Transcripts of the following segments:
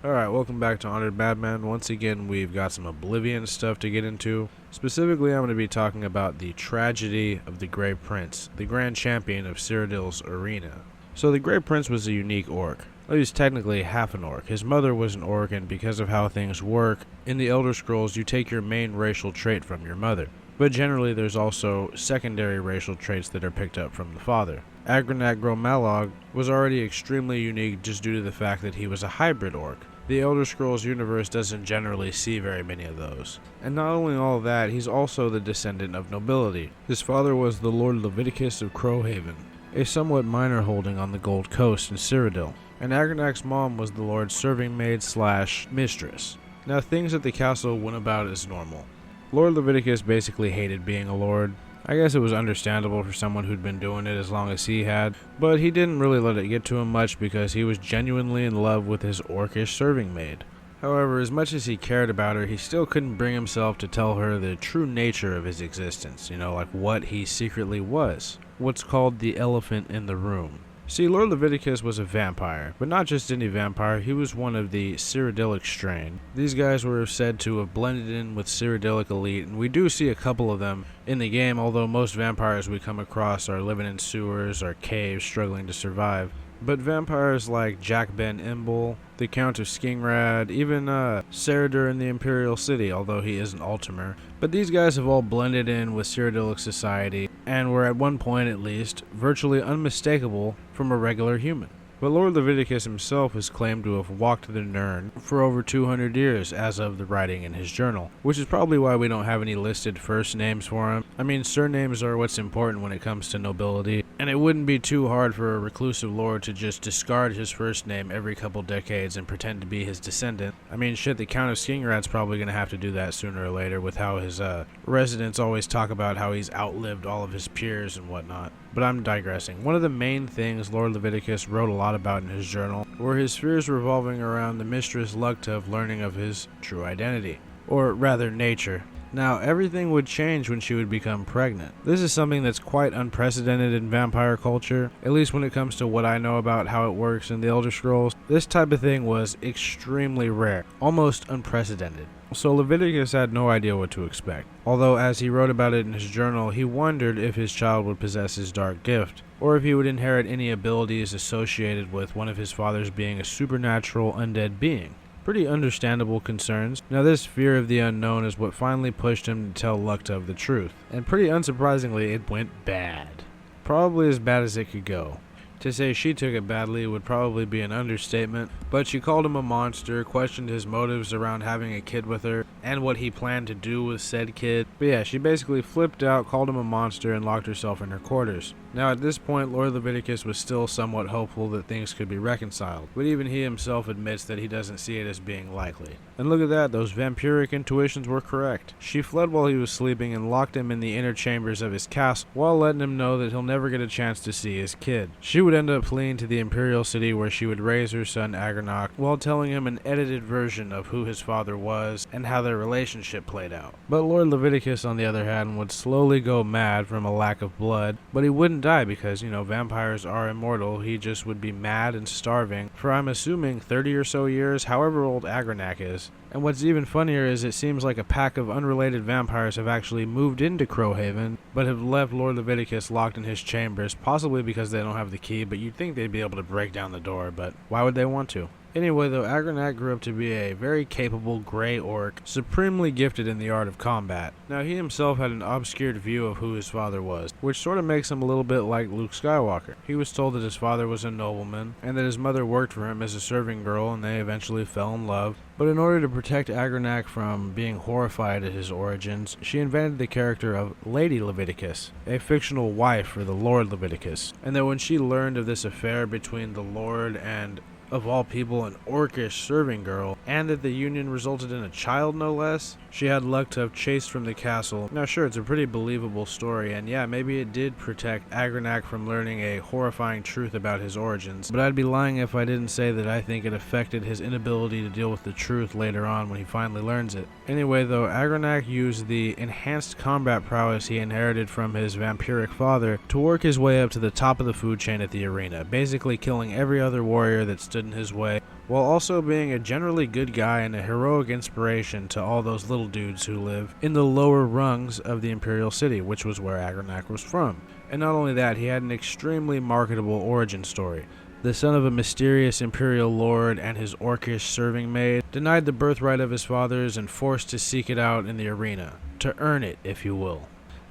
Alright, welcome back to Honored Badman. Once again, we've got some Oblivion stuff to get into. Specifically, I'm going to be talking about the tragedy of the Grey Prince, the Grand Champion of Cyrodiil's arena. So the Grey Prince was a unique orc. Well, he was technically half an orc. His mother was an orc, and because of how things work, in the Elder Scrolls you take your main racial trait from your mother. But generally there's also secondary racial traits that are picked up from the father. Agronak malog was already extremely unique just due to the fact that he was a hybrid orc. The Elder Scrolls universe doesn't generally see very many of those. And not only all that, he's also the descendant of nobility. His father was the Lord Leviticus of Crowhaven, a somewhat minor holding on the Gold Coast in Cyrodiil. And Agronak's mom was the Lord's serving maid / mistress. Now things at the castle went about as normal. Lord Leviticus basically hated being a lord. I guess it was understandable for someone who'd been doing it as long as he had, but he didn't really let it get to him much because he was genuinely in love with his orcish serving maid. However, as much as he cared about her, he still couldn't bring himself to tell her the true nature of his existence, like what he secretly was. What's called the elephant in the room. See, Lord Leviticus was a vampire, but not just any vampire, he was one of the Cyrodiilic strain. These guys were said to have blended in with Cyrodiilic elite, and we do see a couple of them in the game, although most vampires we come across are living in sewers or caves struggling to survive. But vampires like Jack Ben Imble, the Count of Skingrad, even Saradur in the Imperial City, although he is an Ultimer. But these guys have all blended in with Cyrodiilic society, and were at one point at least, virtually unmistakable from a regular human. But Lord Leviticus himself is claimed to have walked the Nirn for over 200 years as of the writing in his journal, which is probably why we don't have any listed first names for him. I mean, surnames are what's important when it comes to nobility, and it wouldn't be too hard for a reclusive lord to just discard his first name every couple decades and pretend to be his descendant. I mean, shit, the Count of Skingrad's probably going to have to do that sooner or later with how his residents always talk about how he's outlived all of his peers and whatnot. But I'm digressing. One of the main things Lord Leviticus wrote a lot about in his journal were his fears revolving around the mistress Lugtov learning of his true identity, or rather nature. Now, everything would change when she would become pregnant. This is something that's quite unprecedented in vampire culture, at least when it comes to what I know about how it works in the Elder Scrolls. This type of thing was extremely rare, almost unprecedented. So Leviticus had no idea what to expect, although as he wrote about it in his journal, he wondered if his child would possess his dark gift, or if he would inherit any abilities associated with one of his fathers being a supernatural undead being. Pretty understandable concerns. Now this fear of the unknown is what finally pushed him to tell Lugtov the truth, and pretty unsurprisingly it went bad. Probably as bad as it could go. To say she took it badly would probably be an understatement, but she called him a monster, questioned his motives around having a kid with her, and what he planned to do with said kid. But yeah, she basically flipped out, called him a monster, and locked herself in her quarters. Now at this point, Lord Leviticus was still somewhat hopeful that things could be reconciled, but even he himself admits that he doesn't see it as being likely. And look at that, those vampiric intuitions were correct. She fled while he was sleeping and locked him in the inner chambers of his castle, while letting him know that he'll never get a chance to see his kid. She would end up fleeing to the Imperial City where she would raise her son agronak, while telling him an edited version of who his father was and how their relationship played out. But Lord Leviticus, on the other hand, would slowly go mad from a lack of blood, but he wouldn't die because, vampires are immortal. He just would be mad and starving for, I'm assuming, 30 or so years, however old Agronak is. And what's even funnier is it seems like a pack of unrelated vampires have actually moved into Crowhaven, but have left Lord Leviticus locked in his chambers, possibly because they don't have the key, but you'd think they'd be able to break down the door, but why would they want to? Anyway, though, Agronak grew up to be a very capable grey orc, supremely gifted in the art of combat. Now, he himself had an obscured view of who his father was, which sort of makes him a little bit like Luke Skywalker. He was told that his father was a nobleman, and that his mother worked for him as a serving girl, and they eventually fell in love. But in order to protect Agronak from being horrified at his origins, she invented the character of Lady Leviticus, a fictional wife for the Lord Leviticus. And that when she learned of this affair between the Lord and, of all people, an orcish serving girl, and that the union resulted in a child no less, she had Lugtov chased from the castle. Now sure, it's a pretty believable story, and yeah, maybe it did protect Agronak from learning a horrifying truth about his origins, but I'd be lying if I didn't say that I think it affected his inability to deal with the truth later on when he finally learns it. Anyway though, Agronak used the enhanced combat prowess he inherited from his vampiric father to work his way up to the top of the food chain at the arena, basically killing every other warrior that stood stood in his way, while also being a generally good guy and a heroic inspiration to all those little dudes who live in the lower rungs of the Imperial City, which was where agronak was from. And not only that, he had an extremely marketable origin story. The son of a mysterious imperial lord and his orcish serving maid, denied the birthright of his fathers and forced to seek it out in the arena, to earn it, if you will.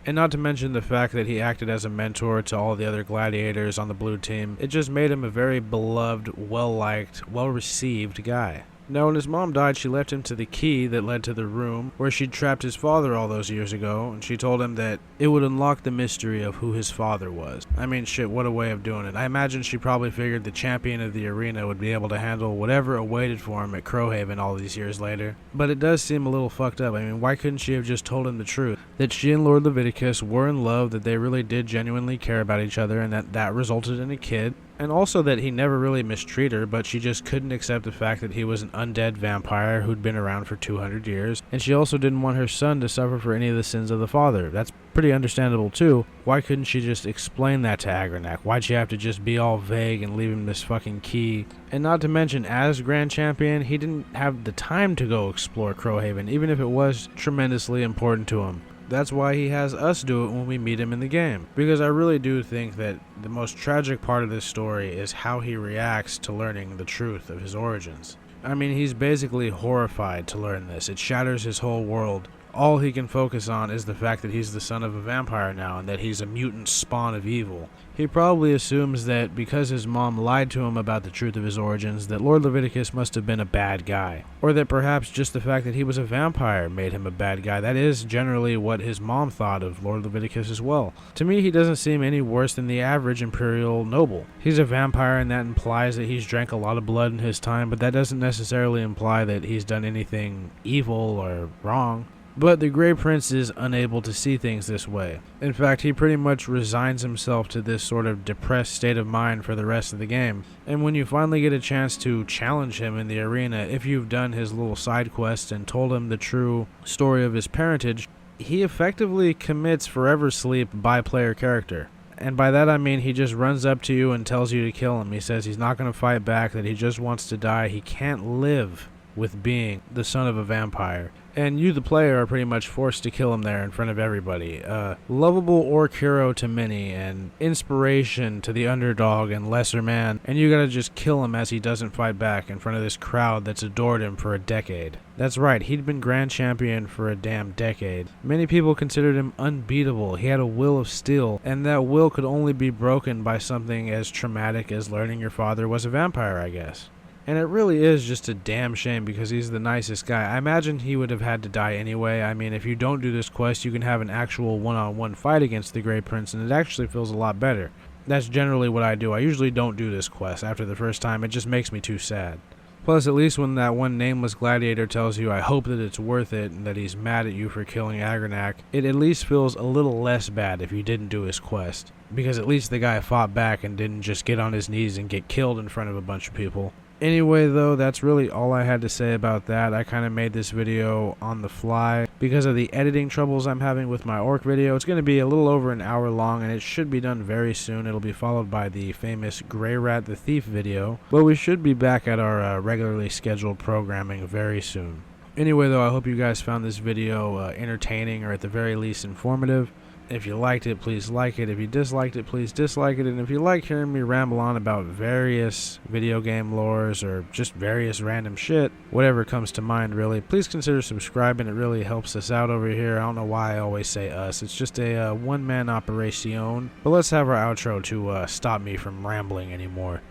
And not to mention the fact that he acted as a mentor to all the other gladiators on the blue team, it just made him a very beloved, well-liked, well-received guy. Now, when his mom died, she left him to the key that led to the room where she'd trapped his father all those years ago, and she told him that it would unlock the mystery of who his father was. I mean, shit, what a way of doing it. I imagine she probably figured the champion of the arena would be able to handle whatever awaited for him at Crowhaven all these years later. But it does seem a little fucked up. I mean, why couldn't she have just told him the truth? That she and Lord Leviticus were in love, that they really did genuinely care about each other, and that resulted in a kid. And also that he never really mistreated her, but she just couldn't accept the fact that he was an undead vampire who'd been around for 200 years. And she also didn't want her son to suffer for any of the sins of the father. That's pretty understandable too. Why couldn't she just explain that to agronak? Why'd she have to just be all vague and leave him this fucking key? And not to mention, as Grand Champion, he didn't have the time to go explore Crowhaven, even if it was tremendously important to him. That's why he has us do it when we meet him in the game. Because I really do think that the most tragic part of this story is how he reacts to learning the truth of his origins. I mean, he's basically horrified to learn this. It shatters his whole world. All he can focus on is the fact that he's the son of a vampire now and that he's a mutant spawn of evil. He probably assumes that because his mom lied to him about the truth of his origins, that Lord Leviticus must have been a bad guy. Or that perhaps just the fact that he was a vampire made him a bad guy. That is generally what his mom thought of Lord Leviticus as well. To me, he doesn't seem any worse than the average imperial noble. He's a vampire, and that implies that he's drank a lot of blood in his time, but that doesn't necessarily imply that he's done anything evil or wrong. But the Grey Prince is unable to see things this way. In fact, he pretty much resigns himself to this sort of depressed state of mind for the rest of the game. And when you finally get a chance to challenge him in the arena, if you've done his little side quest and told him the true story of his parentage, he effectively commits forever sleep by player character. And by that I mean he just runs up to you and tells you to kill him. He says he's not going to fight back, that he just wants to die. He can't live with being the son of a vampire. And you, the player, are pretty much forced to kill him there in front of everybody. Lovable orc hero to many, and inspiration to the underdog and lesser man, and you gotta just kill him as he doesn't fight back in front of this crowd that's adored him for a decade. That's right, he'd been Grand Champion for a damn decade. Many people considered him unbeatable. He had a will of steel, and that will could only be broken by something as traumatic as learning your father was a vampire, I guess. And it really is just a damn shame because he's the nicest guy. I imagine he would have had to die anyway. I mean, if you don't do this quest, you can have an actual one-on-one fight against the Grey Prince, and it actually feels a lot better. That's generally what I do. I usually don't do this quest after the first time. It just makes me too sad. Plus, at least when that one nameless gladiator tells you, I hope that it's worth it, and that he's mad at you for killing agronak, it at least feels a little less bad if you didn't do his quest. Because at least the guy fought back and didn't just get on his knees and get killed in front of a bunch of people. Anyway, though, that's really all I had to say about that. I kind of made this video on the fly because of the editing troubles I'm having with my orc video. It's going to be a little over an hour long, and it should be done very soon. It'll be followed by the famous Grey Rat the Thief video, but we should be back at our regularly scheduled programming very soon. Anyway, though, I hope you guys found this video entertaining or at the very least informative. If you liked it, please like it. If you disliked it, please dislike it. And if you like hearing me ramble on about various video game lores or just various random shit, whatever comes to mind really, please consider subscribing. It really helps us out over here. I don't know why I always say us. It's just a one-man operation. But let's have our outro to stop me from rambling anymore.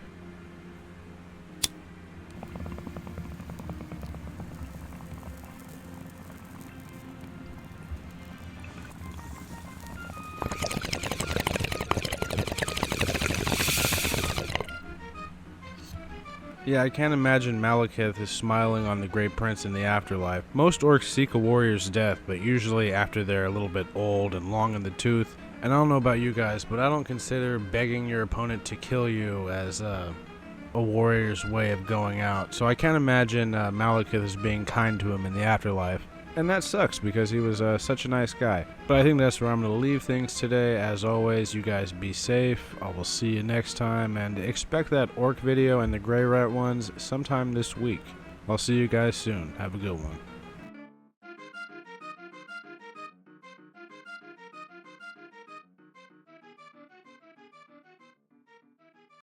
Yeah, I can't imagine Malekith is smiling on the Great Prince in the afterlife. Most orcs seek a warrior's death, but usually after they're a little bit old and long in the tooth. And I don't know about you guys, but I don't consider begging your opponent to kill you as a warrior's way of going out. So I can't imagine Malekith is being kind to him in the afterlife. And that sucks because he was such a nice guy. But I think that's where I'm going to leave things today. As always, you guys be safe. I will see you next time, and expect that orc video and the gray rat ones sometime this week. I'll see you guys soon. Have a good one.